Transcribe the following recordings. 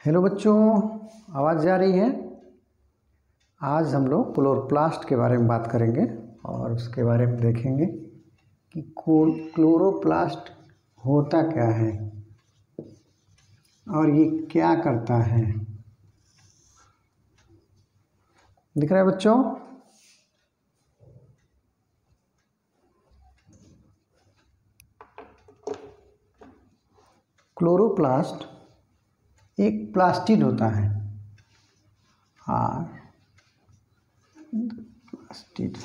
Hello बच्चों, आवाज़ जा रही है। आज हम लोग क्लोरोप्लास्ट के बारे में बात करेंगे और उसके बारे में देखेंगे कि क्लोरोप्लास्ट होता क्या है और ये क्या करता है। दिख रहा है बच्चों? क्लोरोप्लास्ट एक प्लास्टिड होता है। प्लास्टिड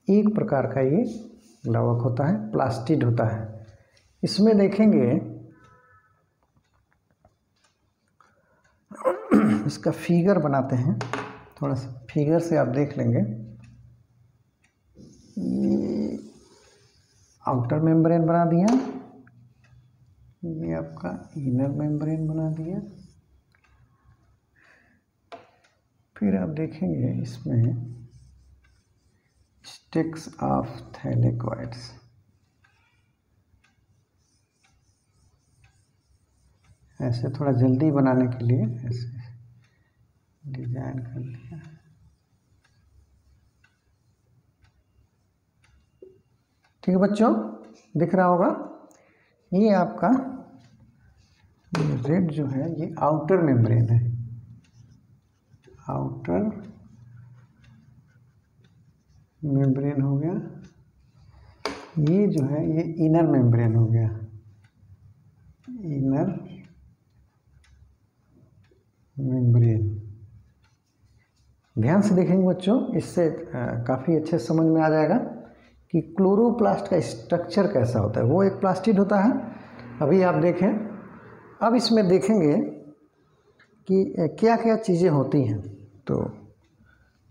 एक प्रकार का ये लवक होता है, प्लास्टिड होता है। इसमें देखेंगे इसका फिगर बनाते हैं, थोड़ा सा फिगर से आप देख लेंगे। ये आउटर मेम्ब्रेन बना दिया, ये आपका इनर मेम्ब्रेन बना दिया। फिर आप देखेंगे इसमें स्टिक्स ऑफ थैलेकॉइड्स, ऐसे थोड़ा जल्दी बनाने के लिए ऐसे डिजाइन कर दिया। ठीक है बच्चों, दिख रहा होगा। ये आपका रेड जो है ये आउटर मेम्ब्रेन है, आउटर मेम्ब्रेन हो गया। ये जो है ये इनर मेम्ब्रेन हो गया, इनर मेम्ब्रेन। ध्यान से देखेंगे बच्चों, इससे काफ़ी अच्छे समझ में आ जाएगा कि क्लोरोप्लास्ट का स्ट्रक्चर कैसा होता है। वो एक प्लास्टिड होता है। अभी आप देखें, अब इसमें देखेंगे कि क्या क्या चीज़ें होती हैं। तो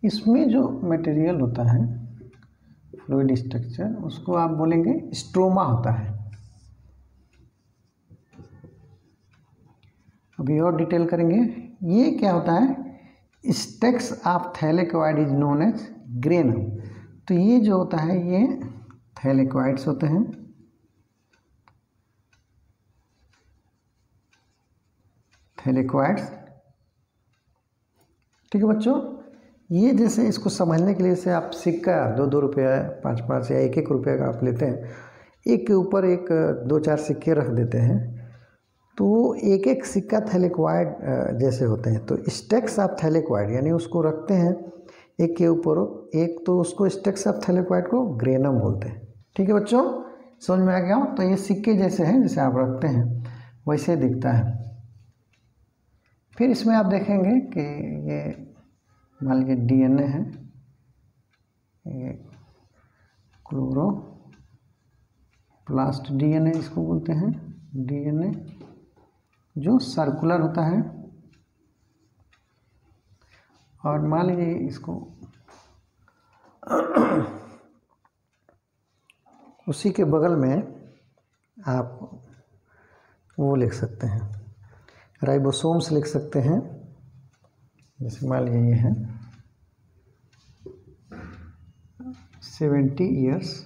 इसमें जो मटेरियल होता है, फ्लूइड स्ट्रक्चर, उसको आप बोलेंगे स्ट्रोमा होता है। अभी और डिटेल करेंगे। ये क्या होता है, stacks of thylakoid is known as granum. तो ये जो होता है ये थैलेकॉइड्स होते हैं। थैलेकॉइड्स, ठीक है बच्चों। ये जैसे इसको समझने के लिए से आप सिक्का 2-2 रुपया, 5-5 या 1-1 रुपये का आप लेते हैं, एक के ऊपर एक 2-4 सिक्के रख देते हैं, तो एक एक सिक्का थैलेकॉइड जैसे होते हैं। तो स्टेक्स ऑफ थैलेकॉइड यानी उसको रखते हैं एक के ऊपर एक, तो उसको स्टेक्स ऑफ थैलेकॉइड को ग्रेनम बोलते हैं। ठीक है बच्चों, समझ में आ गया? तो ये सिक्के जैसे हैं, जैसे आप रखते हैं वैसे दिखता है। फिर इसमें आप देखेंगे कि ये मान लीजिए डीएनए है, ये क्लोरोप्लास्ट डीएनए इसको बोलते हैं। डीएनए जो सर्कुलर होता है, और मान लीजिए इसको उसी के बगल में आप वो लिख सकते हैं, राइबोसोम्स लिख सकते हैं। जैसे मान लीजिए ये है 70 ईयर्स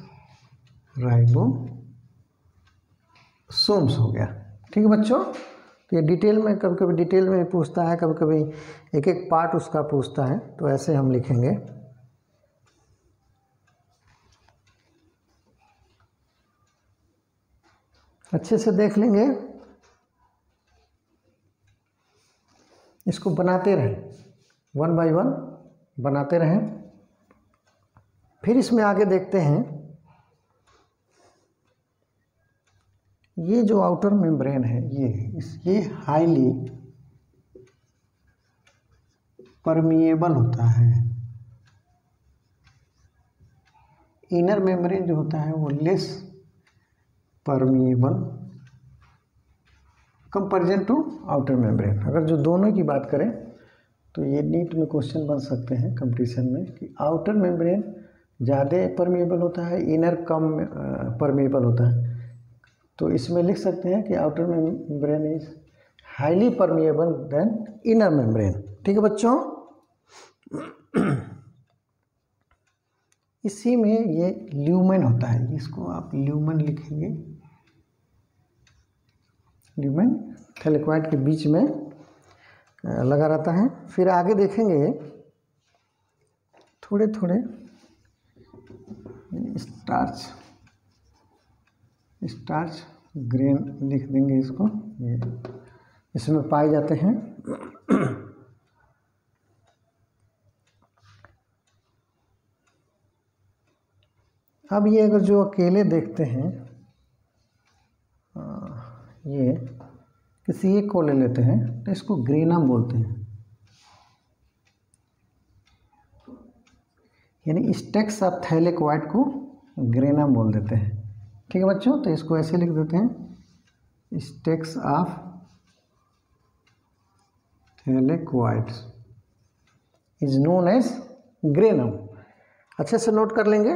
राइबोसोम्स हो गया। ठीक है बच्चों, तो ये डिटेल में कभी कभी डिटेल में पूछता है, कभी कभी एक एक पार्ट उसका पूछता है, तो ऐसे हम लिखेंगे। अच्छे से देख लेंगे, इसको बनाते रहें, 1 बाय 1 बनाते रहें। फिर इसमें आगे देखते हैं, ये जो आउटर मेम्ब्रेन है ये हाईली परमिएबल होता है। इनर मेम्ब्रेन जो होता है वो less permeable comparison to outer membrane. अगर जो दोनों की बात करें तो ये नीट में क्वेश्चन बन सकते हैं कंपटीशन में कि आउटर मेम्ब्रेन ज़्यादा परमिएबल होता है, इनर कम परमिएबल होता है। तो इसमें लिख सकते हैं कि outer membrane is highly permeable then inner membrane. ठीक है बच्चों, इसी में ये ल्यूमेन होता है, इसको आप ल्यूमेन लिखेंगे। ल्यूमेन थैलेकोइड के बीच में लगा रहता है। फिर आगे देखेंगे थोड़े थोड़े स्टार्च ग्रेन लिख देंगे इसको, ये इसमें पाए जाते हैं। अब ये अगर जो अकेले देखते हैं, ये किसी एक को ले लेते हैं तो इसको ग्रेनम बोलते हैं, यानी स्टेक्स ऑफ थैलेकोइड को ग्रेनम बोल देते हैं। ठीक है बच्चों, तो इसको ऐसे लिख देते हैं, stacks of thylakoids is known as granum. अच्छे से नोट कर लेंगे।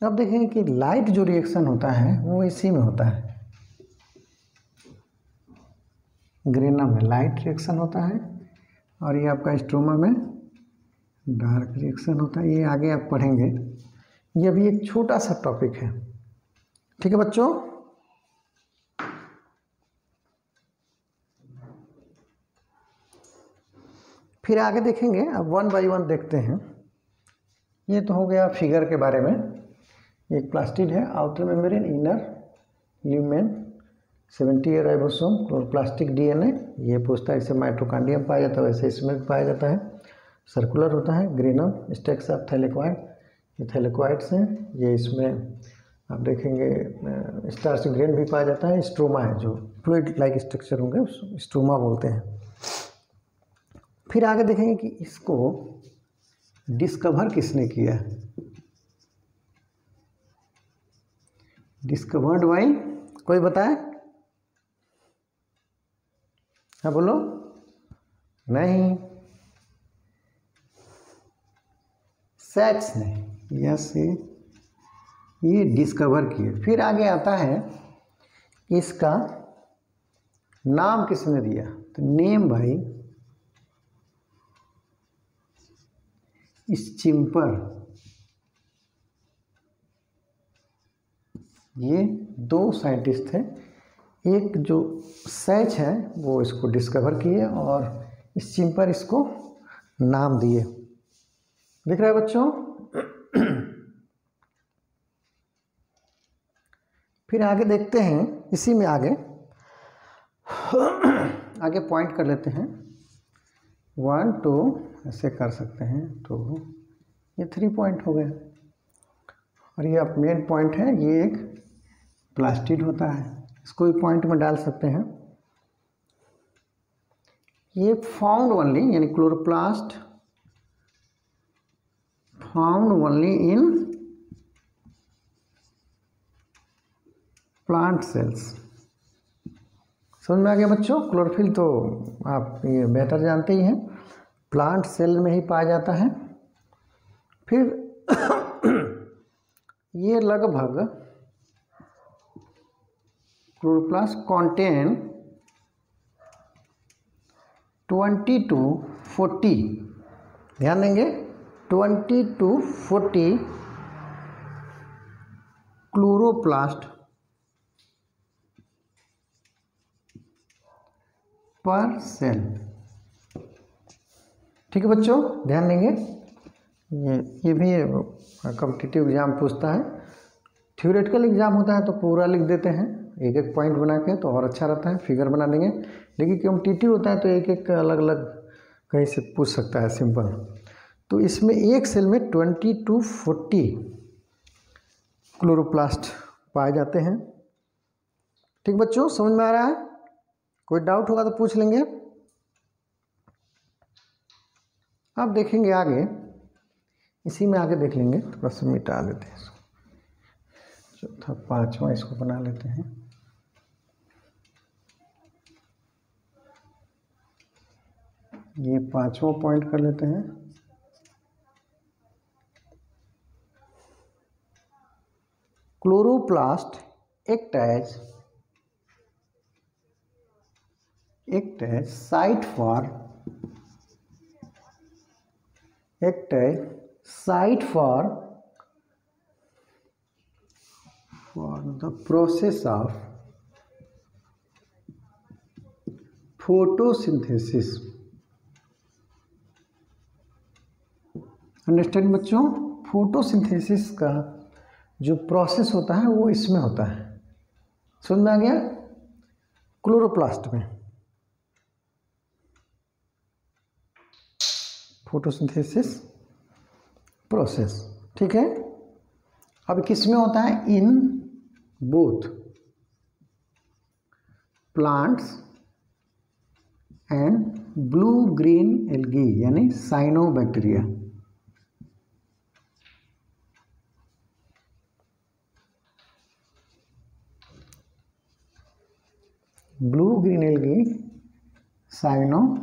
अब देखेंगे कि लाइट जो रिएक्शन होता है वो इसी में होता है, ग्रेनम में लाइट रिएक्शन होता है और ये आपका स्ट्रोमा में डार्क रिएक्शन होता है। ये आगे आप पढ़ेंगे, ये भी एक छोटा सा टॉपिक है। ठीक है बच्चों, फिर आगे देखेंगे। अब वन बाय वन देखते हैं। ये तो हो गया फिगर के बारे में। एक प्लास्टिड है, outer membrane, inner lumen, 70 ribosome, chloroplastic DNA. ये पूछता है इसे माइटोकॉन्ड्रियम पाया जाता है, वैसे इसमें भी पाया जाता है। सर्कुलर होता है। ग्रेनम स्टेक्स ऑफ थैलेकोइड, ये थैलेकोइड्स हैं। ये इसमें आप देखेंगे स्टार्च ग्रेन भी पाया जाता है। स्ट्रोमा है, जो फ्लूइड लाइक स्ट्रक्चर होंगे स्ट्रोमा बोलते हैं। फिर आगे देखेंगे कि इसको डिस्कवर किसने किया, डिस्कवर्ड बाय, कोई बताए? हाँ बोलो। नहीं, सैक्स ने, यस, ये डिस्कवर किए। फिर आगे आता है इसका नाम किसने दिया, तो नेम भाई स्चिम्पर। ये दो साइंटिस्ट थे, एक जो सैच है वो इसको डिस्कवर किए और स्चिम्पर इसको नाम दिए। दिख रहा है बच्चों? फिर आगे देखते हैं, इसी में आगे पॉइंट कर लेते हैं। 1 2 ऐसे कर सकते हैं, तो ये 3 पॉइंट हो गए। और ये अब मेन पॉइंट है, ये एक प्लास्टिड होता है, इसको भी पॉइंट में डाल सकते हैं। ये फाउंड ओनली, यानी chloroplast found only in plant cells. समझ में आ गया बच्चों? क्लोरोफिल तो आप ये बेहतर जानते ही हैं, प्लांट सेल में ही पाया जाता है। फिर ये लगभग क्लोरोप्लास्ट कॉन्टेन 20 to 40, ध्यान देंगे, 20 to 40 क्लोरोप्लास्ट पर सेल। ठीक है बच्चों, ध्यान देंगे। ये भी कॉम्पिटिटिव एग्जाम पूछता है। थ्योरेटिकल एग्जाम होता है तो पूरा लिख देते हैं, एक एक पॉइंट बना के, तो और अच्छा रहता है, फिगर बना देंगे। लेकिन कॉम्पिटिटिव होता है तो एक एक अलग अलग कहीं से पूछ सकता है, सिंपल। तो इसमें एक सेल में 20 to 40 क्लोरोप्लास्ट पाए जाते हैं। ठीक बच्चों, समझ में आ रहा है? कोई डाउट होगा तो पूछ लेंगे। अब देखेंगे आगे, इसी में आगे देख लेंगे। थोड़ा सा मिटा लेते हैं इसको, चौथा पांचवा इसको बना लेते हैं। ये पांचवा पॉइंट कर लेते हैं। Chloroplast act as site for the process of photosynthesis. Understand बच्चों, फोटोसिंथेसिस का जो प्रोसेस होता है वो इसमें होता है, समझ में आ गया, क्लोरोप्लास्ट में। फोटोसिंथेसिस प्रोसेस, ठीक है। अब किस में होता है? In both plants and blue green algae यानी cyanobacteria. Blue green algae cyanobacteria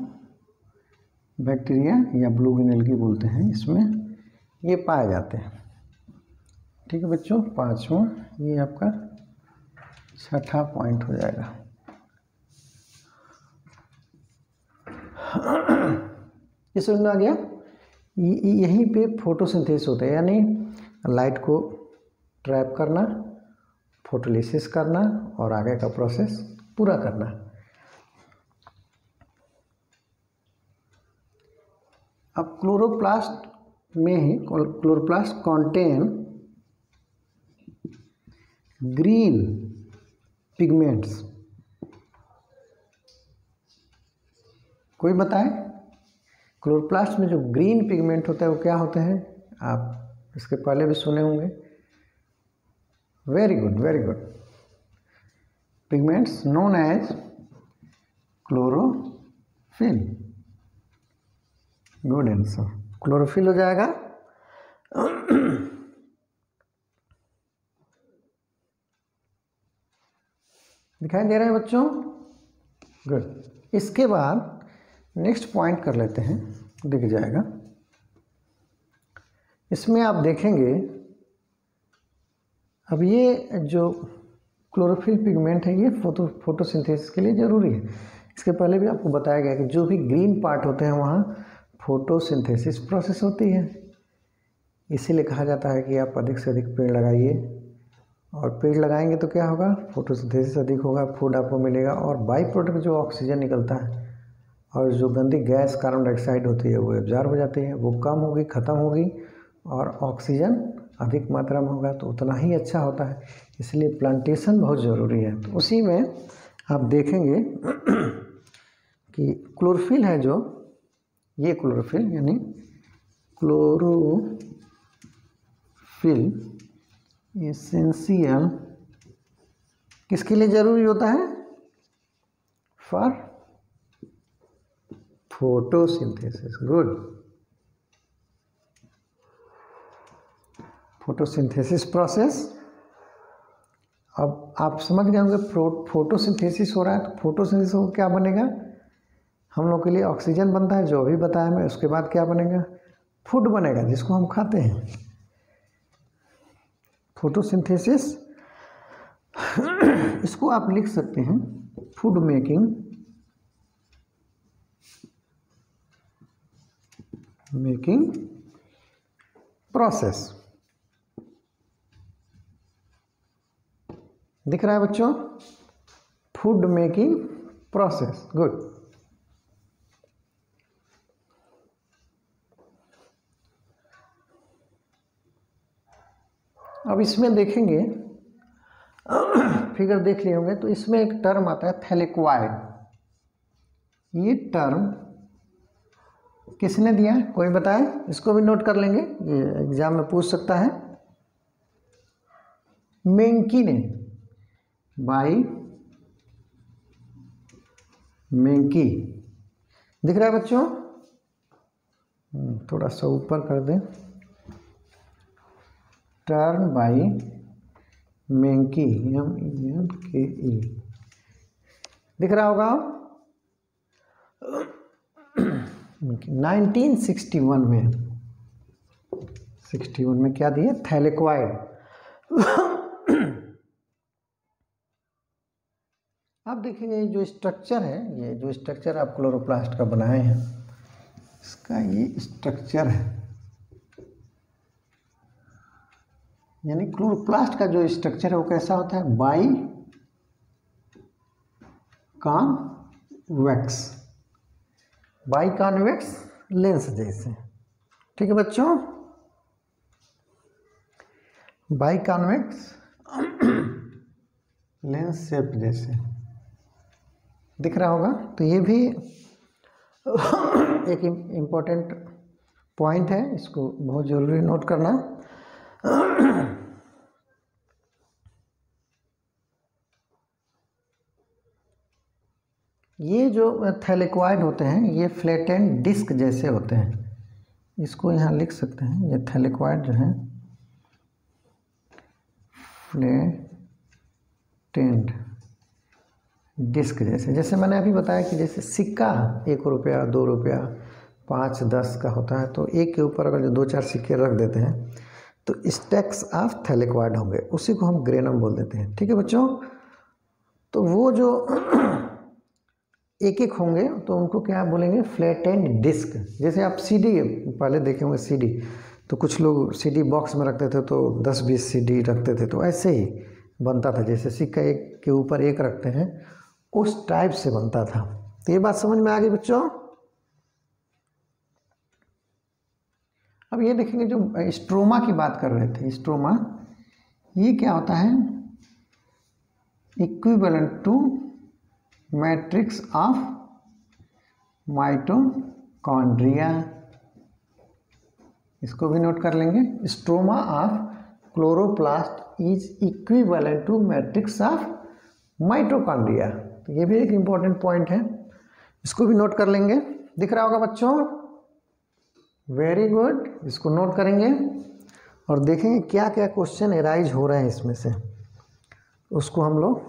या ब्लू ग्रीन एल्गी बोलते हैं, इसमें ये पाए जाते हैं। ठीक है बच्चों, पांचवा ये आपका छठा पॉइंट हो जाएगा। ये समझ में आ गया। यहीं पे फोटोसिंथेसिस होता है, यानी लाइट को ट्रैप करना, फोटोलिसिस करना और आगे का प्रोसेस पूरा करना। अब क्लोरोप्लास्ट में ही, क्लोरोप्लास्ट कंटेन ग्रीन पिगमेंट्स। कोई बताए क्लोरोप्लास्ट में जो ग्रीन पिगमेंट होता है वो क्या होते हैं? आप इसके पहले भी सुने होंगे। Very good, very good. Pigments known as chlorophyll. Good answer, chlorophyll हो जाएगा। दिखाई दे रहे हैं बच्चों? गुड। इसके बाद नेक्स्ट पॉइंट कर लेते हैं, दिख जाएगा। इसमें आप देखेंगे, अब ये जो क्लोरोफिल पिगमेंट है ये फोटोसिंथेसिस के लिए ज़रूरी है। इसके पहले भी आपको बताया गया कि जो भी ग्रीन पार्ट होते हैं वहाँ फोटोसिंथेसिस प्रोसेस होती है। इसीलिए कहा जाता है कि आप अधिक से अधिक पेड़ लगाइए, और पेड़ लगाएंगे तो क्या होगा? फोटोसिंथेसिस अधिक होगा, फूड आपको मिलेगा, और बाई प्रोडक्ट जो ऑक्सीजन निकलता है और जो गंदी गैस कार्बन डाइऑक्साइड होती है वो एब्जॉर्ब हो जाती है, वो कम होगी, ख़त्म होगी, और ऑक्सीजन अधिक मात्रा में होगा, तो उतना ही अच्छा होता है। इसलिए प्लांटेशन बहुत ज़रूरी है। तो उसी में आप देखेंगे कि क्लोरोफिल है जो, ये क्लोरोफिल यानी क्लोरोफिल एसेंशियल किसके लिए ज़रूरी होता है? For photosynthesis. Good. Photosynthesis process. अब आप समझ गए होंगे फोटोसिंथेसिस हो रहा है, तो फोटोसिंथेसिस हो क्या बनेगा? हम लोग के लिए ऑक्सीजन बनता है, जो भी बताया मैं। उसके बाद क्या बनेगा? फूड बनेगा, जिसको हम खाते हैं। फोटोसिंथेसिस इसको आप लिख सकते हैं फूड मेकिंग प्रोसेस। दिख रहा है बच्चों? Food making process. गुड। अब इसमें देखेंगे, फिगर देख लिए होंगे, तो इसमें एक टर्म आता है थैलेक्वाइड। ये टर्म किसने दिया है? कोई बताए? इसको भी नोट कर लेंगे, ये एग्जाम में पूछ सकता है। मेंकी ने, बाई मेंकी। दिख रहा है बच्चों? थोड़ा सा ऊपर कर दें। Term by Menke, MENKE। दिख रहा होगा? 1961 में, 61 में क्या दिए? थैलेक्वाइड। अब देखेंगे जो स्ट्रक्चर है, ये जो स्ट्रक्चर आप क्लोरोप्लास्ट का बनाए हैं, इसका ये स्ट्रक्चर है, यानी क्लोरोप्लास्ट का जो स्ट्रक्चर है वो कैसा होता है? बाई वैक्स, बाइकॉन्वेक्स लेंस जैसे। ठीक है बच्चों, बाइकॉन्वेक्स लेंस शेप जैसे दिख रहा होगा। तो ये भी एक इम्पोर्टेंट पॉइंट है, इसको बहुत जरूरी नोट करना। ये जो थैलेक्वाइड होते हैं ये फ्लैटेंड डिस्क जैसे होते हैं, इसको यहाँ लिख सकते हैं। ये थैलेक्वाइड जो है फ्लैटेंड डिस्क जैसे, जैसे मैंने अभी बताया कि जैसे सिक्का 1 रुपया 2 रुपया 5 10 का होता है, तो एक के ऊपर अगर जो 2-4 सिक्के रख देते हैं तो स्टैक्स ऑफ थैलेक्वाइड होंगे, उसी को हम ग्रेनम बोल देते हैं। ठीक है बच्चों, तो वो जो एक एक होंगे तो उनको क्या बोलेंगे, फ्लैटेंड डिस्क। जैसे आप सीडी पहले देखे होंगे, सीडी तो कुछ लोग सीडी बॉक्स में रखते थे तो 10-20 सीडी रखते थे, तो ऐसे ही बनता था, जैसे सिक्का एक के ऊपर एक रखते हैं उस टाइप से बनता था। तो ये बात समझ में आ गई बच्चों। अब ये देखेंगे जो स्ट्रोमा की बात कर रहे थे, स्ट्रोमा ये क्या होता है, equivalent to matrix of mitochondria, इसको भी नोट कर लेंगे। Stroma of chloroplast is equivalent to matrix of mitochondria. तो ये भी एक इम्पॉर्टेंट पॉइंट है, इसको भी नोट कर लेंगे। दिख रहा होगा बच्चों, वेरी गुड, इसको नोट करेंगे और देखेंगे क्या क्या क्वेश्चन एराइज हो रहे हैं इसमें से, उसको हम लोग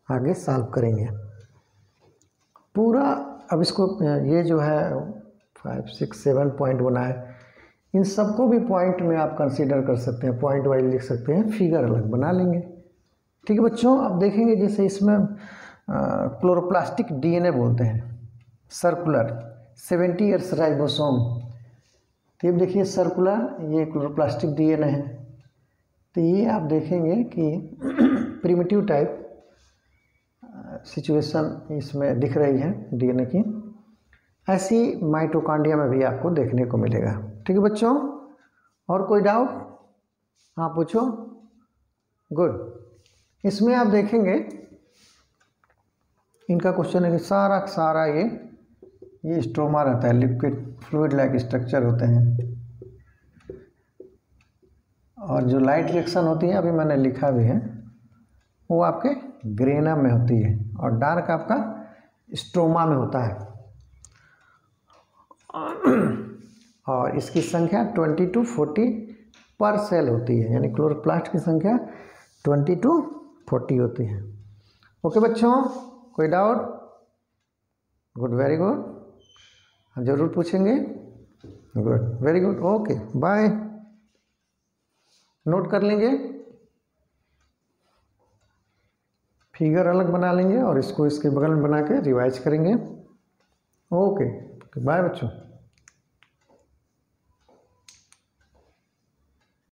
आगे सॉल्व करेंगे पूरा। अब इसको ये जो है 5 6 7 पॉइंट बनाए, इन सबको भी पॉइंट में आप कंसीडर कर सकते हैं, पॉइंट वाइज लिख सकते हैं, फिगर अलग बना लेंगे। ठीक है बच्चों, अब देखेंगे जैसे इसमें क्लोरोप्लास्टिक डीएनए बोलते हैं, सर्कुलर 70 ईयर्स राइबोसोम। तो ये देखिए सर्कुलर, ये क्लोरोप्लास्टिक डीएनए है। तो ये आप देखेंगे कि प्रिमिटिव टाइप सिचुएशन इसमें दिख रही है डीएनए की, ऐसी माइटोकॉन्ड्रिया में भी आपको देखने को मिलेगा। ठीक है बच्चों, और कोई डाउट? हाँ पूछो। गुड, इसमें आप देखेंगे इनका क्वेश्चन है कि सारा सारा ये स्ट्रोमा रहता है, लिक्विड फ्लूइड लाइक स्ट्रक्चर होते हैं, और जो लाइट रिएक्शन होती है अभी मैंने लिखा भी है, वो आपके ग्रेनम में होती है और डार्क आपका स्ट्रोमा में होता है। और इसकी संख्या 20 to 40 पर सेल होती है, यानी क्लोरोप्लास्ट की संख्या 20 to 40 होती है। ओके बच्चों, कोई डाउट? गुड, वेरी गुड, जरूर पूछेंगे। Good, very good, okay bye. Note कर लेंगे, फिगर अलग बना लेंगे और इसको इसके बगल में बना के रिवाइज करेंगे। ओके बाय बच्चों।